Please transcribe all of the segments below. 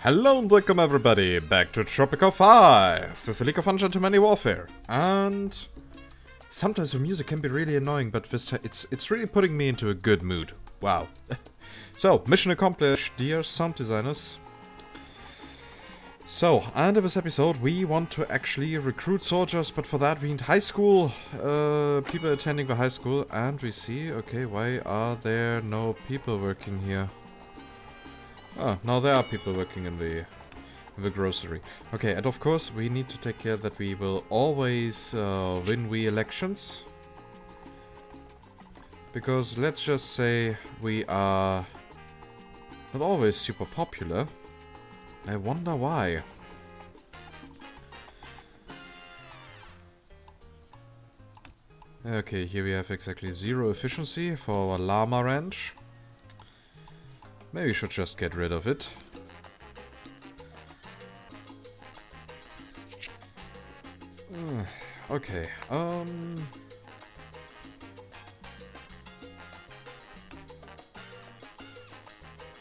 Hello and welcome everybody back to Tropico 5 for Felix of Ungentlemanly Warfare. And sometimes the music can be really annoying, but this time it's really putting me into a good mood. Wow. So, mission accomplished, dear sound designers. So, end of this episode, we want to actually recruit soldiers, but for that we need high school, people attending the high school, and we see, okay, why are there no people working here? Oh, now there are people working in the grocery. Okay, and of course we need to take care that we will always win the elections. Because let's just say we are not always super popular. I wonder why. Okay, here we have exactly 0 efficiency for our llama ranch. Maybe we should just get rid of it. Okay,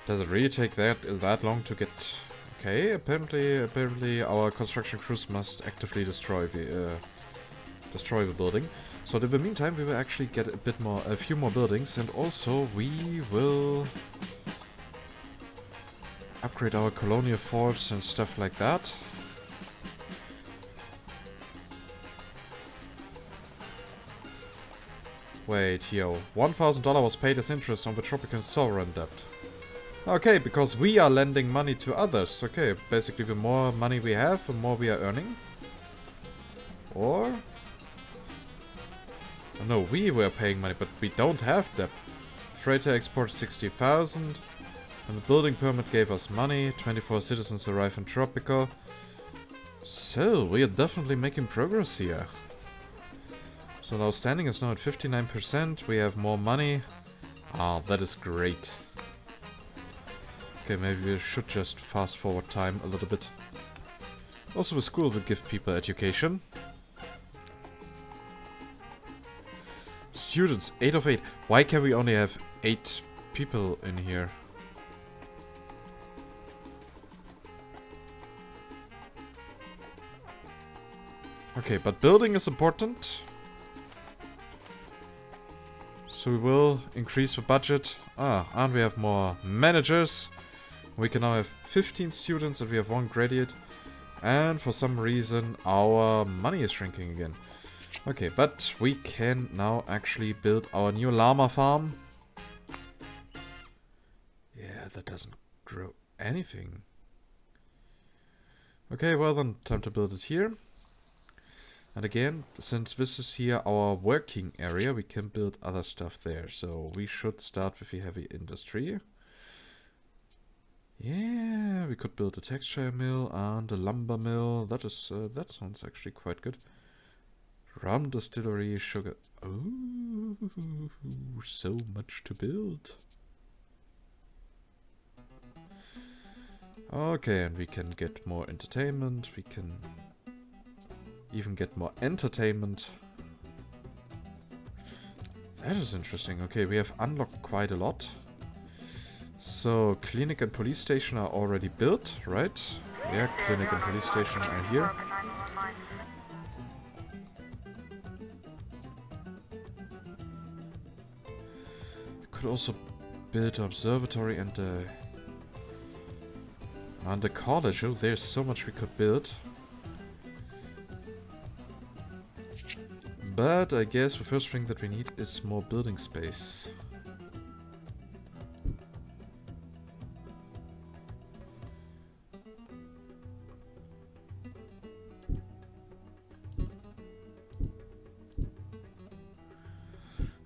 does it really take that long to get... Okay, apparently our construction crews must actively destroy the building. So in the meantime we will actually get a few more buildings, and also we will upgrade our colonial forts and stuff like that. Wait, here, $1,000 was paid as interest on the Tropican sovereign debt. Okay, because we are lending money to others. Okay, basically the more money we have, the more we are earning. Or... no, we were paying money, but we don't have debt. Freighter export 60,000. And the building permit gave us money. 24 citizens arrive in Tropico. So, we are definitely making progress here. So our standing is now at 59%. We have more money. Ah, that is great. Okay, maybe we should just fast forward time a little bit. Also, the school will give people education. Students, 8 of 8. Why can we only have 8 people in here? Okay, but building is important. So we will increase the budget. Ah, and we have more managers. We can now have 15 students and we have 1 graduate. And for some reason our money is shrinking again. Okay, but we can now actually build our new llama farm. Yeah, that doesn't grow anything. Okay, well then, time to build it here. And again, since this is here our working area, we can build other stuff there. So we should start with the heavy industry. Yeah, we could build a textile mill and a lumber mill. That sounds actually quite good. Rum distillery, sugar. Oh, so much to build. Okay, and we can get more entertainment. We can even get more entertainment. That is interesting. Okay, we have unlocked quite a lot. So, clinic and police station are already built, right? Yeah, clinic and police station are here. Could also build an observatory and a college. Oh, there's so much we could build. But I guess the first thing that we need is more building space.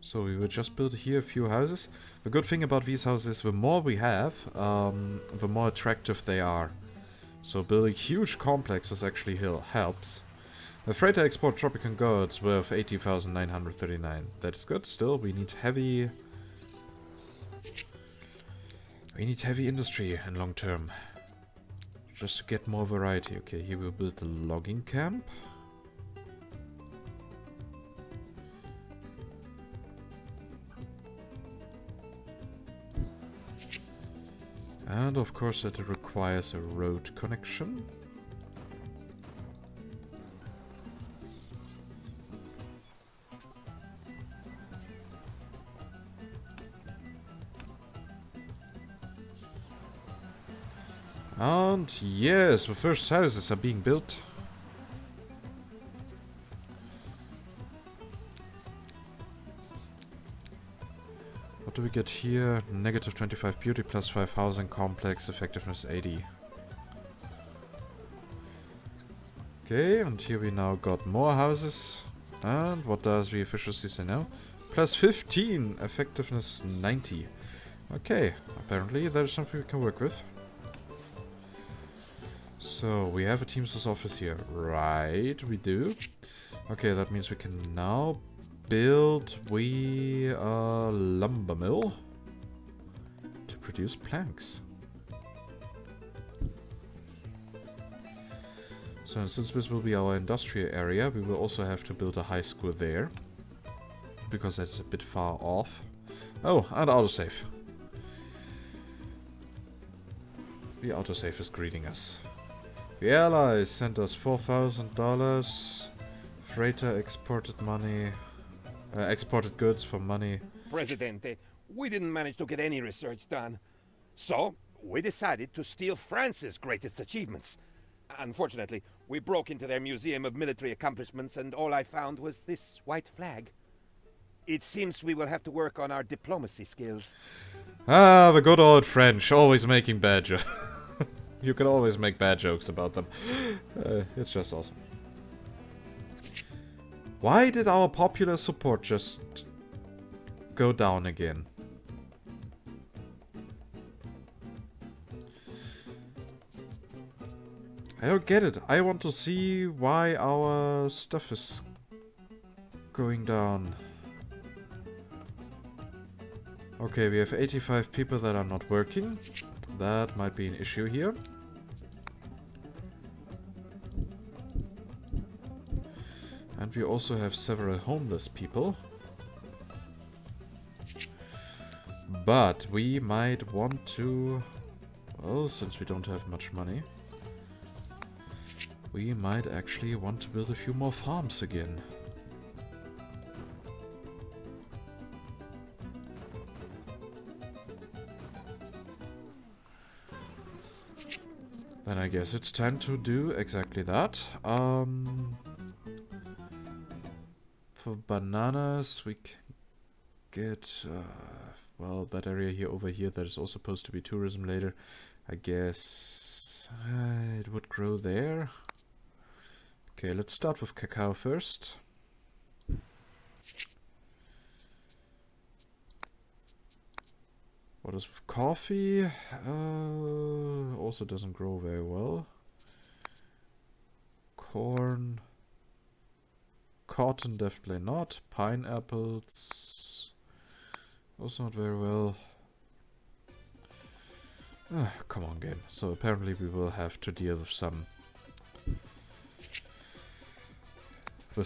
So we will just build here a few houses. The good thing about these houses, the more we have, the more attractive they are. So building huge complexes actually helps. The freighter export Tropican goods worth 80,939. That is good. Still, we need heavy industry in long term. Just to get more variety. Okay, here we'll build a logging camp. And of course that requires a road connection. And yes, the first houses are being built. What do we get here? Negative 25 beauty plus 5 housing complex, effectiveness 80. Okay, and here we now got more houses. And what does the efficiency say now? Plus 15, effectiveness 90. Okay, apparently there's something we can work with. So, we have a Teamster's office here. Right, we do. Okay, that means we can now build a lumber mill to produce planks. So, since this will be our industrial area, we will also have to build a high school there. Because that's a bit far off. Oh, and autosave. The autosave is greeting us. The Allies sent us $4,000. Freighter exported money. Exported goods for money. Presidente, we didn't manage to get any research done. So, we decided to steal France's greatest achievements. Unfortunately, we broke into their museum of military accomplishments and all I found was this white flag. It seems we will have to work on our diplomacy skills. Ah, the good old French, always making bad jokes. You can always make bad jokes about them. It's just awesome. Why did our popular support just go down again? I don't get it. I want to see why our stuff is going down. Okay, we have 85 people that are not working. That might be an issue here. And we also have several homeless people. But we might want to... Well, since we don't have much money, we might actually want to build a few more farms again. Then I guess it's time to do exactly that. For bananas, we can get, well, that area here over here that is also supposed to be tourism later. I guess it would grow there. Okay, let's start with cacao first. What is with coffee? Also doesn't grow very well. Corn. Cotton definitely not. Pineapples. Also not very well. Come on, game. So apparently we will have to deal with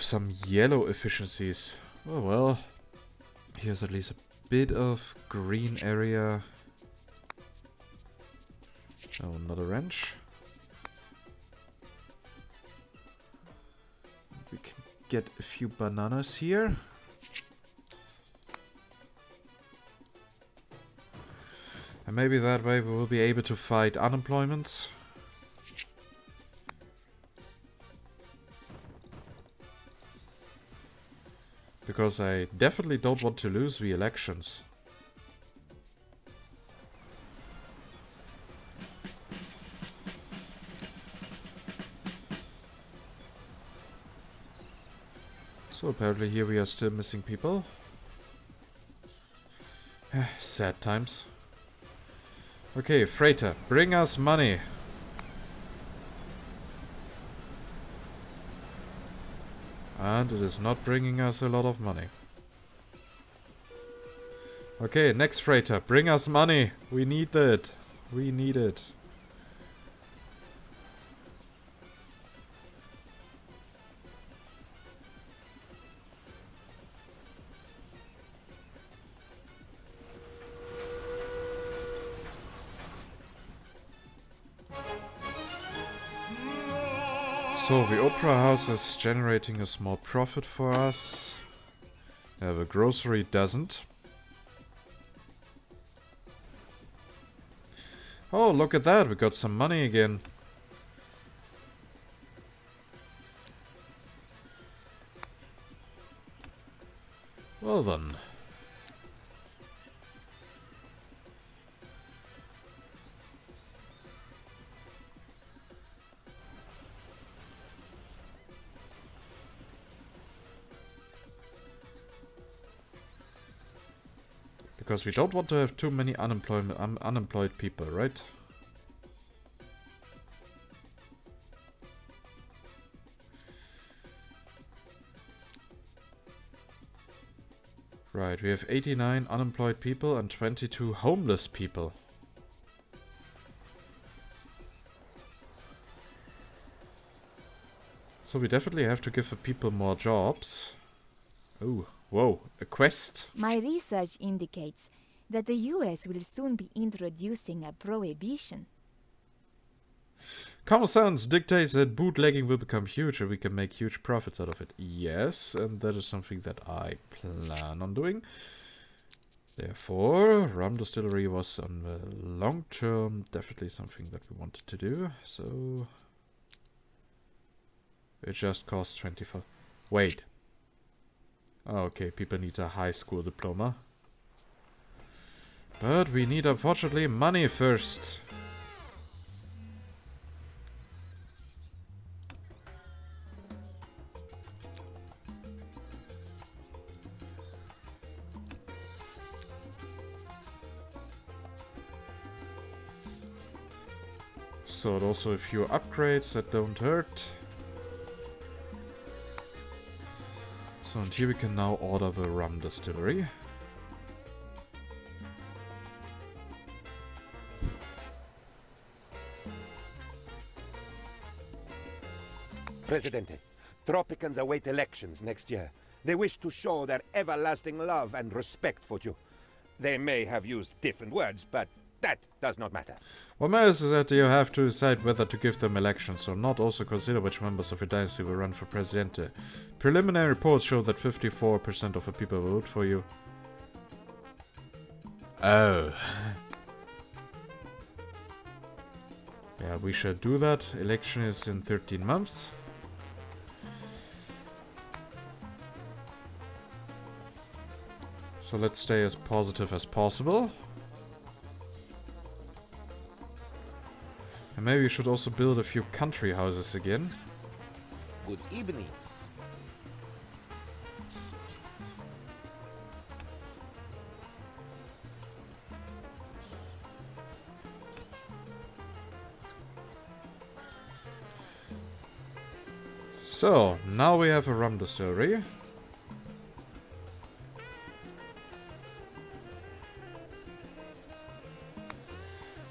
some yellow efficiencies. Oh well. Here's at least a bit of green area. Oh, another wrench. We can get a few bananas here. And maybe that way we will be able to fight unemployment. Because I definitely don't want to lose the elections. So apparently here we are still missing people. Sad times. Okay, freighter, bring us money. And it is not bringing us a lot of money. Okay, next freighter, bring us money. We need it. We need it. So the opera house is generating a small profit for us. The grocery doesn't. Oh, look at that, we got some money again. Well then. Because we don't want to have too many unemployed people, right? Right, we have 89 unemployed people and 22 homeless people. So we definitely have to give the people more jobs. Oh, whoa, a quest. My research indicates that the US will soon be introducing a prohibition. Common sense dictates that bootlegging will become huge and we can make huge profits out of it. Yes, and that is something that I plan on doing. Therefore, rum distillery was on the long term definitely something that we wanted to do. So it just costs 25. Wait. Oh, okay, people need a high school diploma. But we need, unfortunately, money first. So also a few upgrades that don't hurt. So and here we can now order the rum distillery. Presidente, Tropicans await elections next year. They wish to show their everlasting love and respect for you. They may have used different words, but that does not matter. What matters is that you have to decide whether to give them elections or not. Also consider which members of your dynasty will run for presidente. Preliminary reports show that 54% of the people will vote for you. Oh. Yeah, we should do that. Election is in 13 months. So let's stay as positive as possible. And maybe we should also build a few country houses again. Good evening. So, now we have a rum distillery.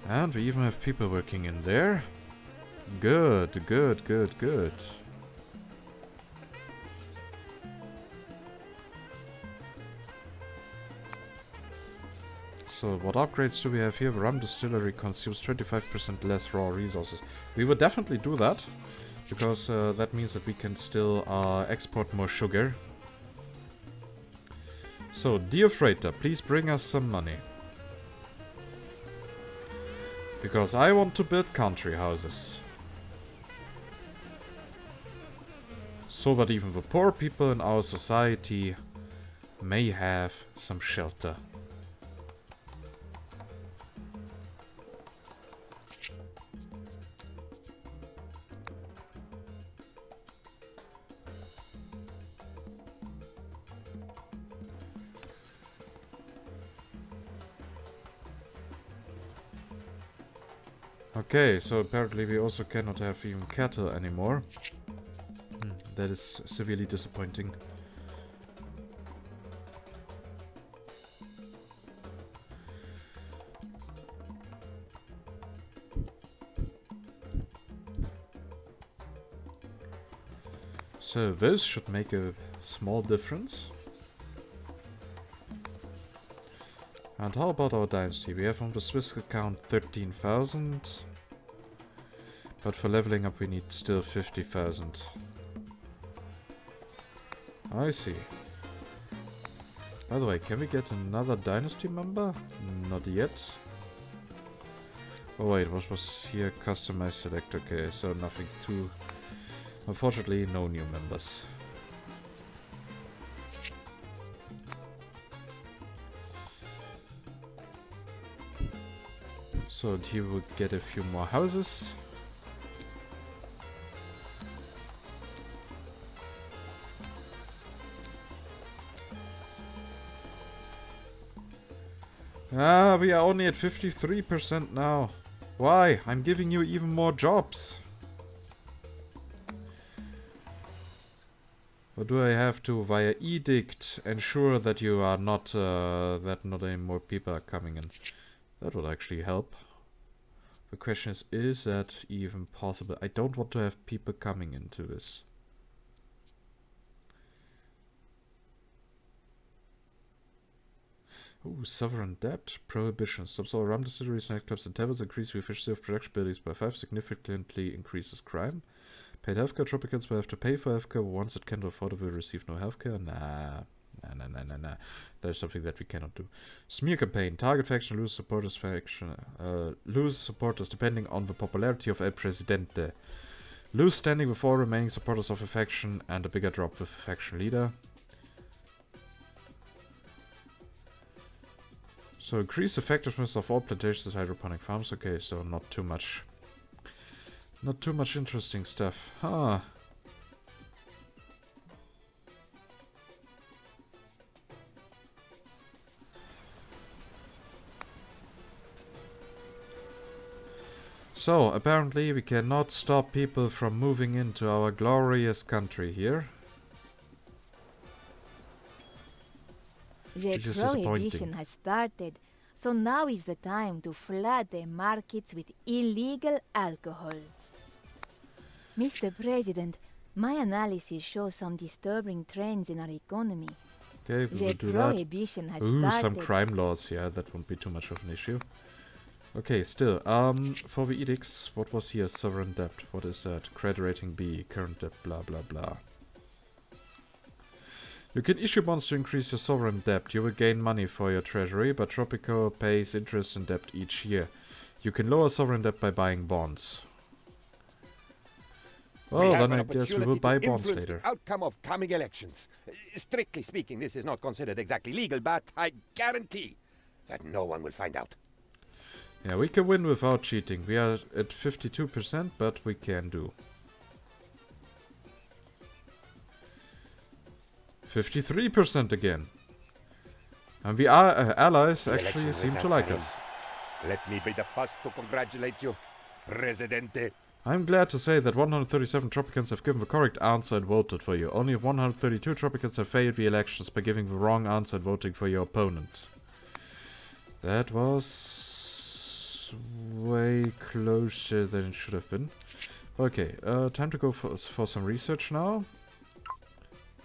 And we even have people working in there. Good, good, good, good. So what upgrades do we have here? The rum distillery consumes 25% less raw resources. We would definitely do that, because that means that we can still export more sugar. So, dear freighter, please bring us some money. Because I want to build country houses. So that even the poor people in our society may have some shelter. Okay, so apparently we also cannot have even cattle anymore. That is severely disappointing. So this should make a small difference. And how about our dynasty? We have on the Swiss account 13,000. But for leveling up we need still 50,000. I see. By the way, can we get another dynasty member? Not yet. Oh wait, what was here? Customize select. Okay, so nothing too... Unfortunately, no new members. So here we'll get a few more houses. Ah, we are only at 53% now. Why? I'm giving you even more jobs. Or do I have to, via edict, ensure that you are not, that not any more people are coming in? That would actually help. The question is that even possible? I don't want to have people coming into this. Ooh, sovereign debt, prohibition. Stops all rum distilleries, nightclubs and taverns. Increase the efficiency of production abilities by 5. Significantly increases crime. Paid healthcare. Tropicans will have to pay for healthcare. Ones that can't afford it will receive no healthcare. Nah. There's something that we cannot do. Smear campaign. Target faction lose supporters lose supporters depending on the popularity of El Presidente. Lose standing with all remaining supporters of a faction and a bigger drop with a faction leader. So increase effectiveness of all plantations at hydroponic farms. Okay, so not too much. Not too much interesting stuff. Huh. So, apparently we cannot stop people from moving into our glorious country here. The prohibition has started, so now is the time to flood the markets with illegal alcohol. Mr. President, my analysis shows some disturbing trends in our economy. Okay, we will do that. The prohibition has Ooh, started. some crime laws, yeah, that won't be too much of an issue. Okay, still, for the edicts, what was here? Sovereign debt, what is that? Credit rating B, current debt, blah blah blah. You can issue bonds to increase your sovereign debt. You will gain money for your treasury, but Tropico pays interest and debt each year. You can lower sovereign debt by buying bonds. Well, then I guess we will buy bonds later. The outcome of coming elections. Strictly speaking, this is not considered exactly legal, but I guarantee that no one will find out. Yeah, we can win without cheating. We are at 52%, but we can do. 53% again. And the allies actually seem to like us. Let me be the first to congratulate you, Presidente. I'm glad to say that 137 Tropicans have given the correct answer and voted for you. Only 132 Tropicans have failed the elections by giving the wrong answer and voting for your opponent. That was way closer than it should have been. Okay, time to go for some research now.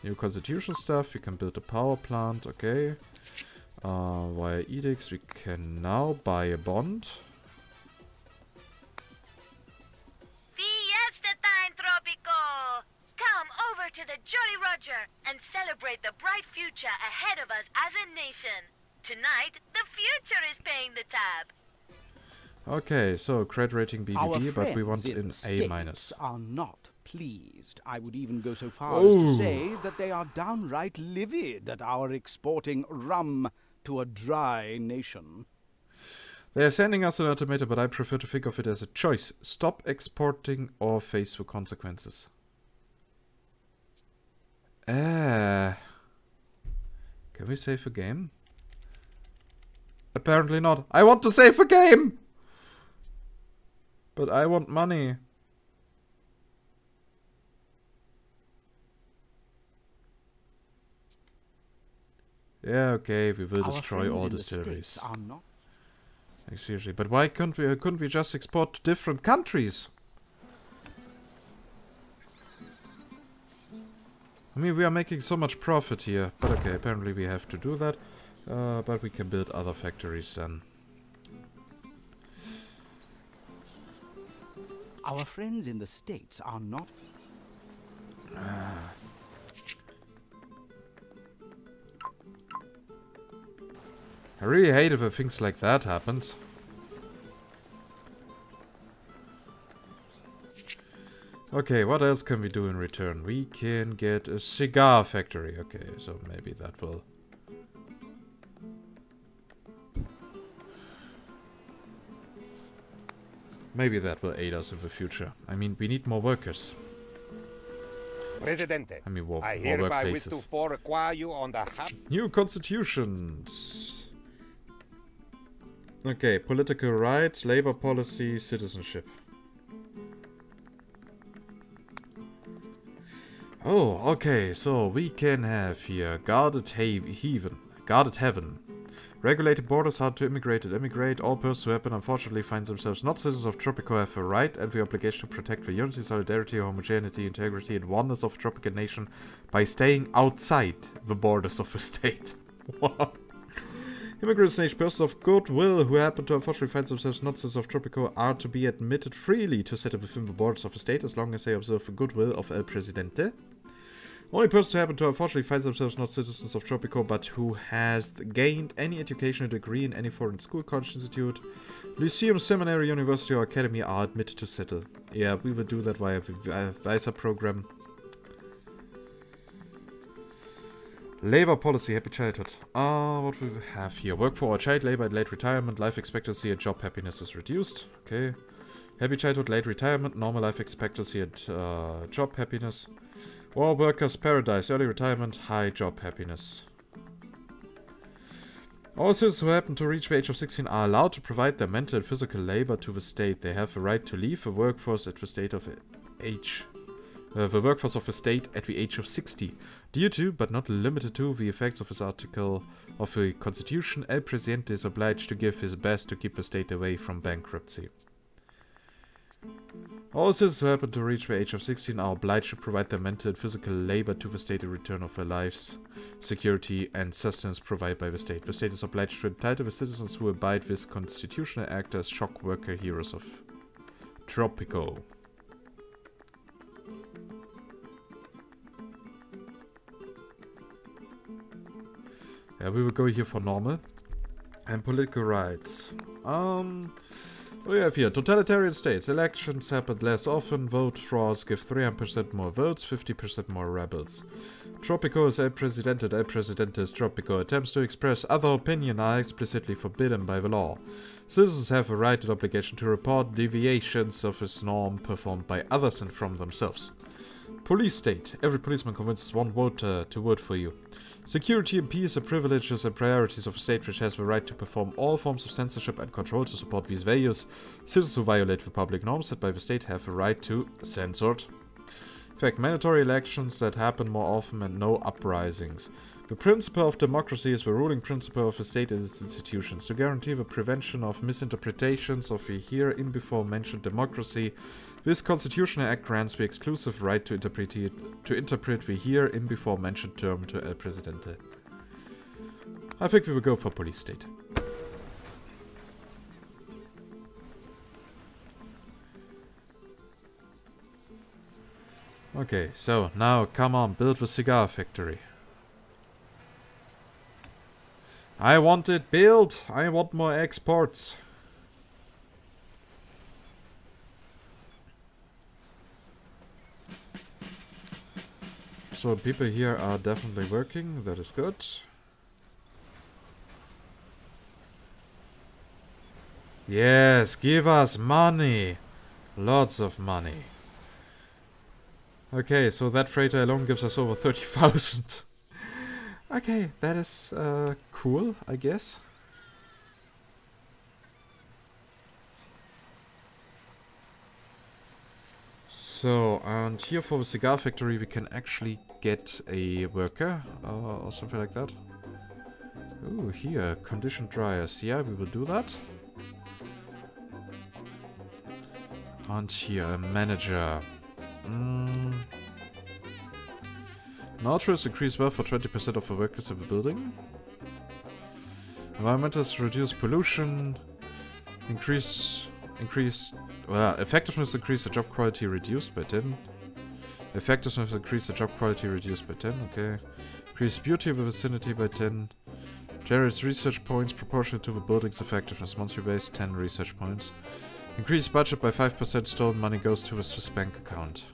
New constitution stuff, we can build a power plant, okay. Via edicts, we can now buy a bond. Fiesta time, Tropico! Come over to the Jolly Roger and celebrate the bright future ahead of us as a nation. Tonight, the future is paying the tab. Okay, so credit rating BBB, but we want in A-. Are not pleased. I would even go so far as to say that they are downright livid at our exporting rum to a dry nation. They are sending us an ultimatum, but I prefer to think of it as a choice. Stop exporting or face the consequences. Can we save the game? Apparently not. I want to save the game! But I want money. Yeah, okay, we will destroy all distilleries. Like, seriously, but why couldn't we just export to different countries? I mean, we are making so much profit here. But okay, apparently we have to do that. But we can build other factories then. Our friends in the States are not... I really hate if things like that happened. Okay, what else can we do in return? We can get a cigar factory. Okay, so maybe that will... Maybe that will aid us in the future. I mean, we need more workers. Presidente, I mean, more hereby wish to workplaces. require you on the hub. New constitutions. Okay, political rights, labor policy, citizenship. Oh, okay, so we can have here guarded heaven. Regulated borders, hard to immigrate and immigrate. All persons who happen unfortunately find themselves not citizens of Tropico have a right and the obligation to protect the unity, solidarity, homogeneity, integrity, and oneness of the Tropican nation by staying outside the borders of the state. Wow. Immigrants and persons of goodwill who happen to unfortunately find themselves not citizens of Tropico are to be admitted freely to settle within the borders of the state as long as they observe the goodwill of El Presidente. Only persons who happen to unfortunately find themselves not citizens of Tropico but who has gained any educational degree in any foreign school, college institute, lyceum, seminary, university or academy are admitted to settle. Yeah, we will do that via the visa program. Labor policy, happy childhood. What we have here? Work for our child, labor at late retirement, life expectancy and job happiness is reduced. Okay. Happy childhood, late retirement, normal life expectancy and job happiness. War workers paradise, early retirement, high job happiness. All citizens who happen to reach the age of 16 are allowed to provide their mental and physical labor to the state. They have the right to leave the workforce at the state of age. The workforce of the state at the age of 60. Due to, but not limited to, the effects of this article of the Constitution, El Presidente is obliged to give his best to keep the state away from bankruptcy. All citizens who happen to reach the age of 16 are obliged to provide their mental and physical labor to the state in return of their lives, security, and sustenance provided by the state. The state is obliged to entitle the citizens who abide this constitutional act as shock worker heroes of Tropico. Yeah, we will go here for normal. And political rights. We have here totalitarian states. Elections happen less often. Vote frauds give 300% more votes, 50% more rebels. Tropico is El Presidente. El Presidente is Tropico. Attempts to express other opinion are explicitly forbidden by the law. Citizens have a right and obligation to report deviations of this norm performed by others and from themselves. Police state. Every policeman convinces one voter to vote for you. Security and peace are privileges and priorities of a state which has the right to perform all forms of censorship and control to support these values. Citizens who violate the public norms set by the state have the right to censored. In fact, mandatory elections that happen more often and no uprisings. The principle of democracy is the ruling principle of the state and its institutions. To guarantee the prevention of misinterpretations of the hereinbefore mentioned democracy, this constitutional act grants the exclusive right to interpret the hereinbefore mentioned term to El Presidente. I think we will go for police state. Okay, so now come on, build the cigar factory. I want it built. I want more exports. So people here are definitely working. That is good. Yes, give us money. Lots of money. Okay, so that freighter alone gives us over 30,000. Okay, that is cool, I guess. So, and here for the cigar factory we can actually get a worker or something like that. Ooh, here, conditioned dryers. Yeah, we will do that. And here, a manager. Nautilus increase wealth for 20% of the workers in the building. Environmentalists reduce pollution. Increase Well, effectiveness increased, the job quality reduced by 10. Effectiveness increased, the job quality reduced by 10, okay. Increase beauty of the vicinity by 10. Generates research points proportionate to the building's effectiveness. Monthly base, 10 research points. Increase budget by 5%, stolen money goes to the Swiss bank account.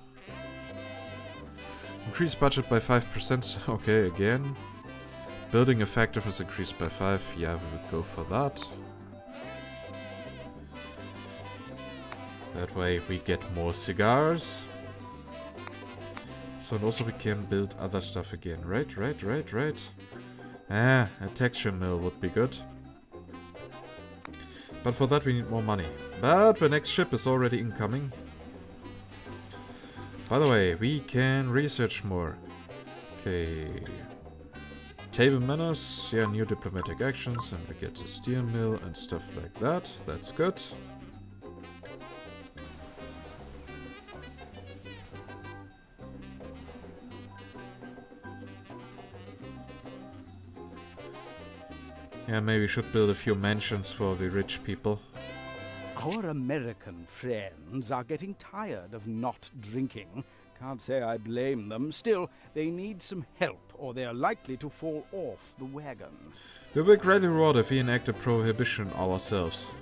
Increase budget by 5%, okay, again. Building effectiveness increased by 5, yeah, we would go for that. That way we get more cigars. So and also we can build other stuff again, right? Ah, a texture mill would be good. But for that we need more money. But the next ship is already incoming. By the way, we can research more. Okay. Table manners, yeah, new diplomatic actions, and we get a steel mill and stuff like that. That's good. Yeah, maybe we should build a few mansions for the rich people. Our American friends are getting tired of not drinking. Can't say I blame them. Still, they need some help, or they are likely to fall off the wagon. We will greatly reward if we enact a prohibition ourselves.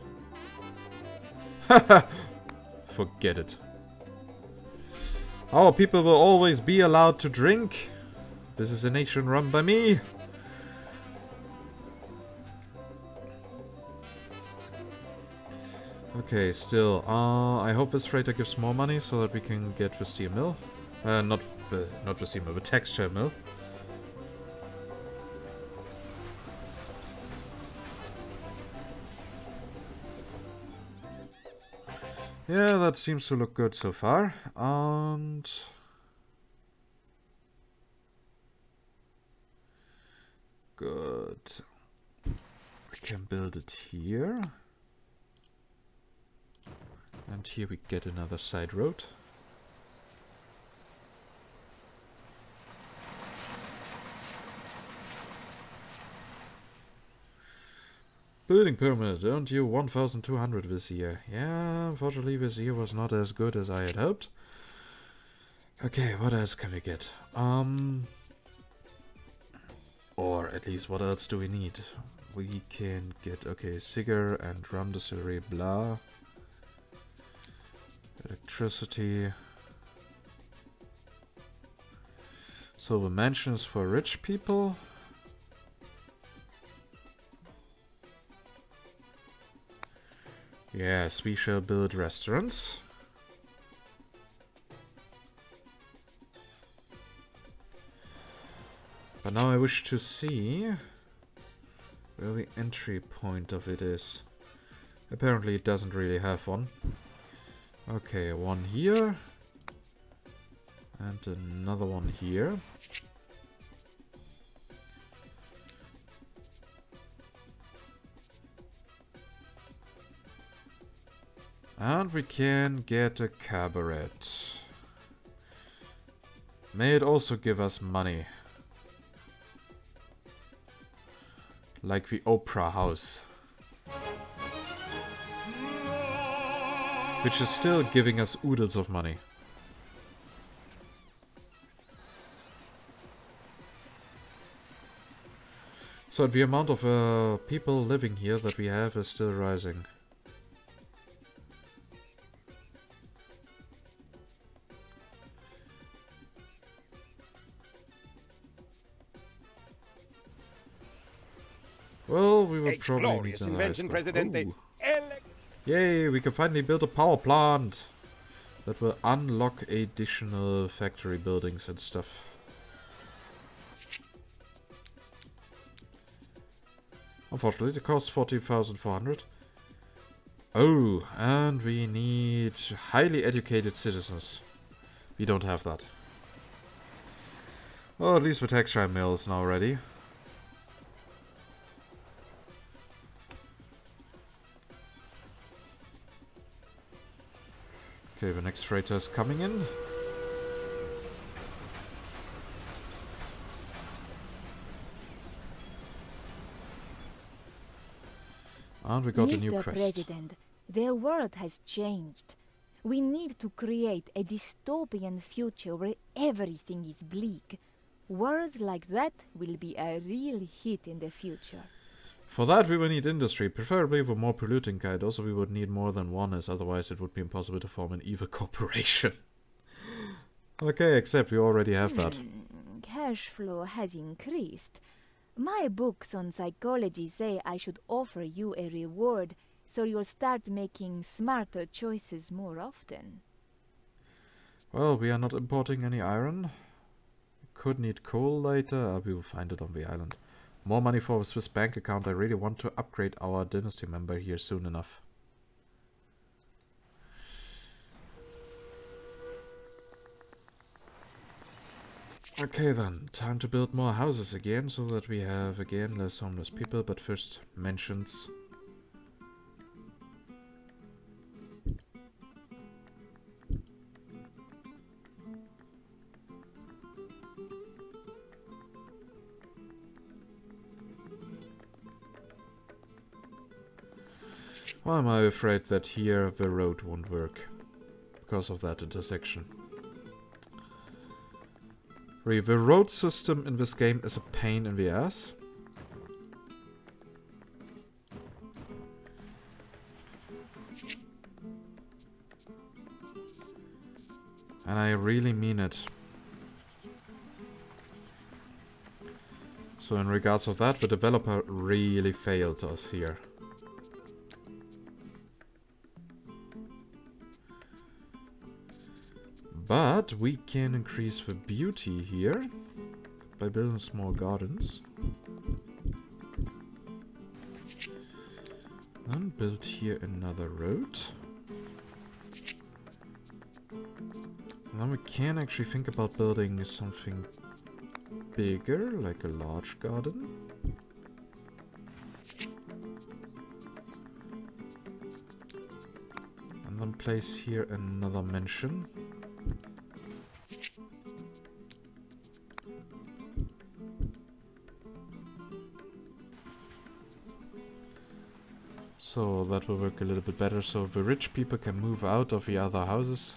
Haha! Forget it. Our people will always be allowed to drink. This is a nation run by me. Okay, still, I hope this freighter gives more money so that we can get the steel mill. Not the steel mill, the texture mill. Yeah, that seems to look good so far. And good. We can build it here. And here we get another side road. Building permit, earned you 1,200 this year. Yeah, unfortunately this year was not as good as I had hoped. Okay, what else can we get? Or at least what else do we need? We can get, okay, cigar and rum distillery, blah. Electricity. So the mansion is for rich people. Yes, we shall build restaurants. But now I wish to see where the entry point of it is. Apparently it doesn't really have one. Okay, one here. And another one here. And we can get a cabaret. May it also give us money. Like the opera house. Which is still giving us oodles of money. So the amount of people living here that we have is still rising. Well, we would probably need a high school. Yay, we can finally build a power plant that will unlock additional factory buildings and stuff. Unfortunately, it costs 14,400. Oh, and we need highly educated citizens. We don't have that. Well, at least the textile mill is now ready. Okay, the next freighter is coming in. And we got a new quest. President, The world has changed. We need to create a dystopian future where everything is bleak. Worlds like that will be a real hit in the future. For that we will need industry, preferably of a more polluting kind. Also we would need more than one, as otherwise it would be impossible to form an evil corporation. Okay, except we already have that. Cash flow has increased. My books on psychology say I should offer you a reward, so you'll start making smarter choices more often. Well, we are not importing any iron. We could need coal later. We will find it on the island. More money for a Swiss bank account. I really want to upgrade our dynasty member here soon enough. Okay then, time to build more houses again, so that we have again less homeless people, but first mentions. Why am I afraid that here the road won't work? Because of that intersection. The road system in this game is a pain in the ass. And I really mean it. So in regards of that, the developer really failed us here. But we can increase the beauty here by building small gardens. Then build here another road. And then we can actually think about building something bigger, like a large garden. And then place here another mansion. So that will work a little bit better, so the rich people can move out of the other houses.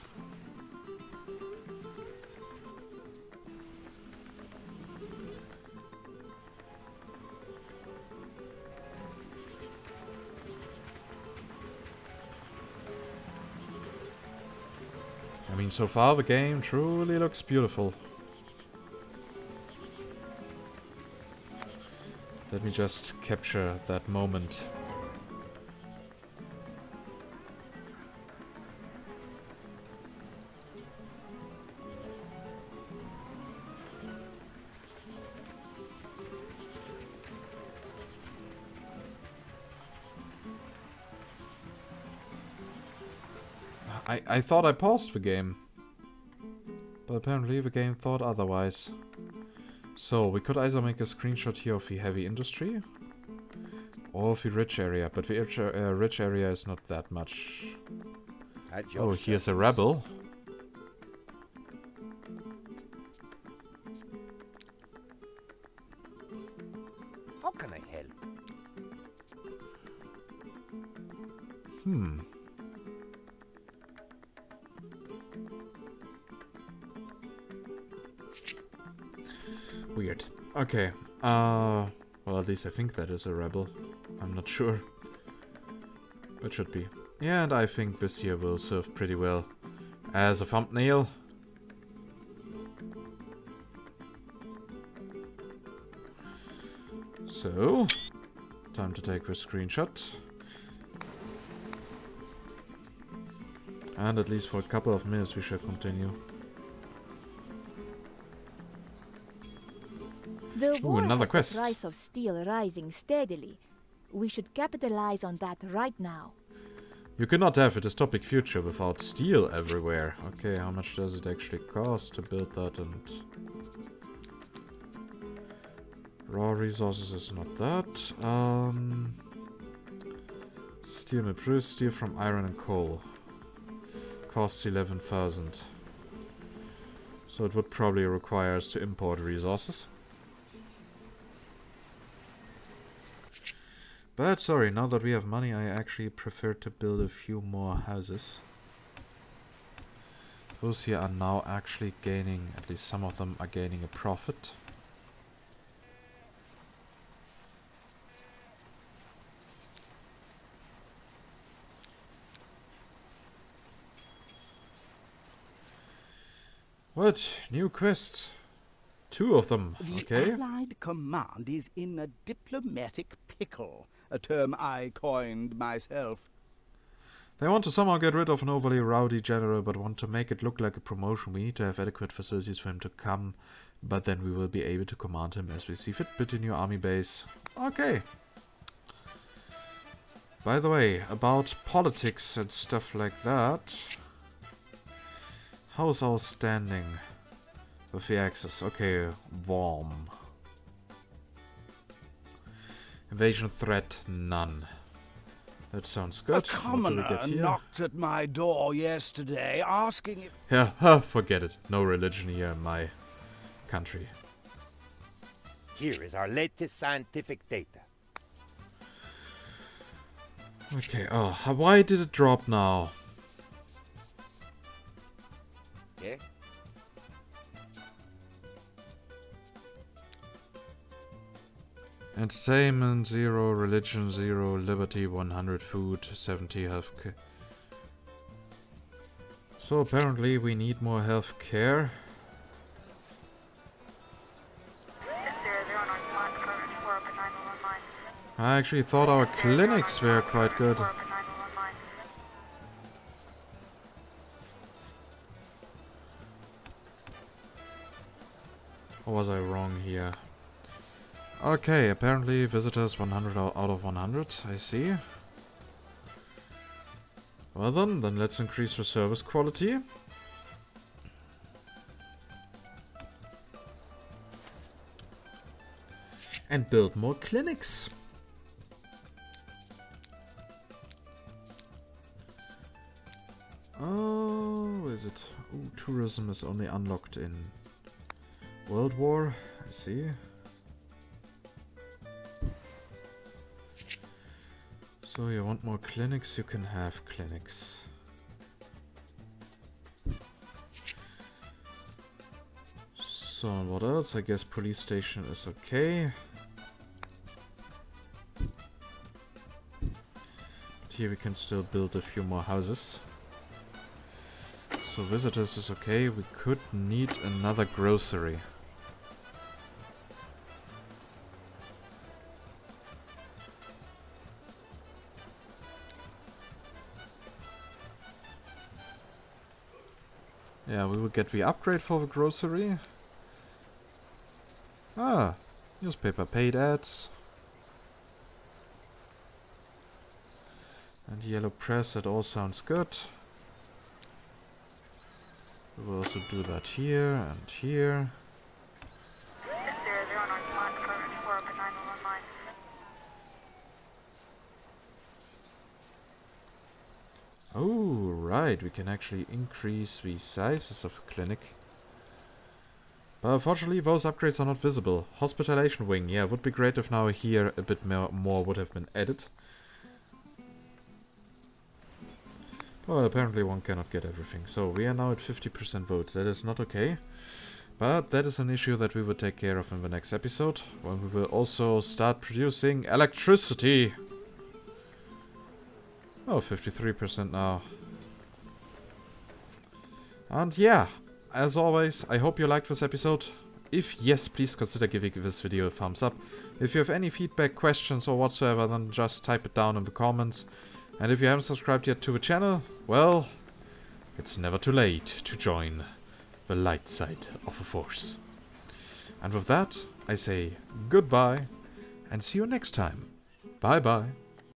I mean, so far the game truly looks beautiful. Let me just capture that moment. I thought I paused the game, but apparently the game thought otherwise. So we could either make a screenshot here of the heavy industry or of the rich area, but the rich area is not that much. Oh, here's a rebel. How can I help? Weird. Okay. Well, at least I think that is a rebel. I'm not sure. But should be. Yeah, and I think this here will serve pretty well as a thumbnail. So, time to take the screenshot. And at least for a couple of minutes we should continue. The war another has quest. The price of steel rising steadily. We should capitalize on that right now. You cannot have a dystopic future without steel everywhere. Okay, how much does it actually cost to build that? And raw resources is not that. Steel may produce steel from iron and coal. Costs 11,000. So it would probably require us to import resources. But sorry, now that we have money, I actually prefer to build a few more houses. Those here are now actually gaining, at least some of them are gaining a profit. What? New quests? 2 of them, okay. The Allied command is in a diplomatic pickle, a term I coined myself. They want to somehow get rid of an overly rowdy general, but want to make it look like a promotion. We need to have adequate facilities for him to come, but then we will be able to command him as we see fit. Build a new army base. Okay. By the way, about politics and stuff like that. How's our standing with the Axis? Okay, warm. Invasion threat, none. That sounds good. A commoner knocked at my door yesterday, asking if... Yeah, forget it. No religion here in my country. Here is our latest scientific data. Okay, oh, why did it drop now? Yeah? Entertainment 0, religion 0, liberty 100, food 70, healthcare. So apparently we need more healthcare. I actually thought our clinics were quite good. Or was I wrong here? Okay, apparently visitors 100 out of 100, I see. Well then let's increase the service quality. And build more clinics. Oh, is it? Ooh, tourism is only unlocked in World War, I see. So you want more clinics, you can have clinics. So what else? I guess police station is okay. But here we can still build a few more houses. So visitors is okay. We could need another grocery. Yeah, we will get the upgrade for the grocery. Ah, newspaper paid ads. And yellow press, that all sounds good. We will also do that here and here. Oh, right, we can actually increase the sizes of a clinic. But unfortunately, those upgrades are not visible. Hospitalization wing, yeah, would be great if now here a bit more would have been added. Well, apparently one cannot get everything. So we are now at 50% votes. That is not okay. But that is an issue that we will take care of in the next episode, when we will also start producing electricity. Oh, 53% now. And yeah, as always, I hope you liked this episode. If yes, please consider giving this video a thumbs up. If you have any feedback, questions or whatsoever, then just type it down in the comments. And if you haven't subscribed yet to the channel, well, it's never too late to join the light side of the Force. And with that, I say goodbye and see you next time. Bye bye.